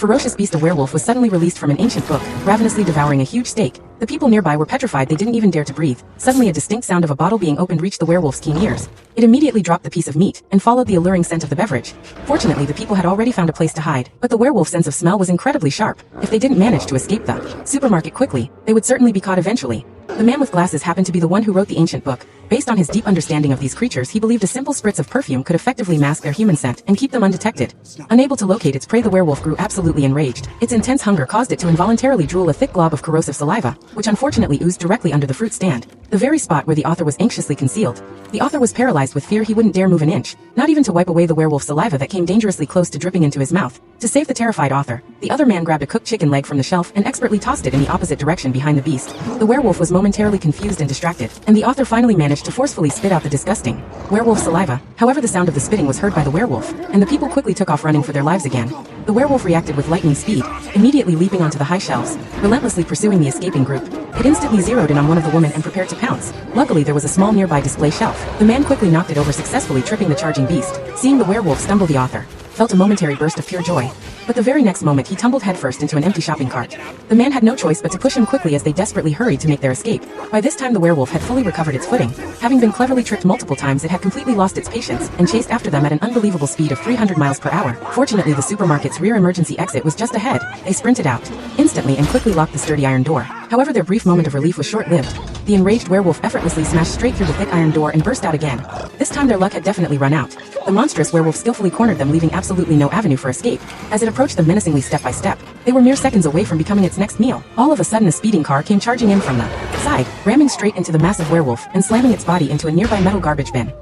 ferocious beast, a werewolf, was suddenly released from an ancient book, ravenously devouring a huge steak. The people nearby were petrified. They didn't even dare to breathe. Suddenly a distinct sound of a bottle being opened reached the werewolf's keen ears. It immediately dropped the piece of meat, and followed the alluring scent of the beverage. Fortunately, the people had already found a place to hide, but the werewolf's sense of smell was incredibly sharp. If they didn't manage to escape the supermarket quickly, they would certainly be caught eventually. The man with glasses happened to be the one who wrote the ancient book. Based on his deep understanding of these creatures, he believed a simple spritz of perfume could effectively mask their human scent and keep them undetected. Unable to locate its prey, the werewolf grew absolutely enraged. Its intense hunger caused it to involuntarily drool a thick glob of corrosive saliva, which unfortunately oozed directly under the fruit stand, the very spot where the author was anxiously concealed. The author was paralyzed with fear. He wouldn't dare move an inch, not even to wipe away the werewolf's saliva that came dangerously close to dripping into his mouth. To save the terrified author, the other man grabbed a cooked chicken leg from the shelf and expertly tossed it in the opposite direction behind the beast. The werewolf was momentarily confused and distracted, and the author finally managed to forcefully spit out the disgusting werewolf saliva. However, the sound of the spitting was heard by the werewolf, and the people quickly took off running for their lives again. The werewolf reacted with lightning speed, immediately leaping onto the high shelves, relentlessly pursuing the escaping group. It instantly zeroed in on one of the women and prepared to pounce. Luckily, there was a small nearby display shelf. The man quickly knocked it over, successfully tripping the charging beast. Seeing the werewolf stumble, the author felt a momentary burst of pure joy. But the very next moment, he tumbled headfirst into an empty shopping cart. The man had no choice but to push him quickly as they desperately hurried to make their escape. By this time, the werewolf had fully recovered its footing. Having been cleverly tricked multiple times, it had completely lost its patience and chased after them at an unbelievable speed of 300 miles per hour. Fortunately, the supermarket's rear emergency exit was just ahead. They sprinted out instantly and quickly locked the sturdy iron door. However, their brief moment of relief was short-lived. The enraged werewolf effortlessly smashed straight through the thick iron door and burst out again. This time their luck had definitely run out. The monstrous werewolf skillfully cornered them, leaving absolutely no avenue for escape. As it approached them menacingly step by step, they were mere seconds away from becoming its next meal. All of a sudden, a speeding car came charging in from the side, ramming straight into the massive werewolf and slamming its body into a nearby metal garbage bin.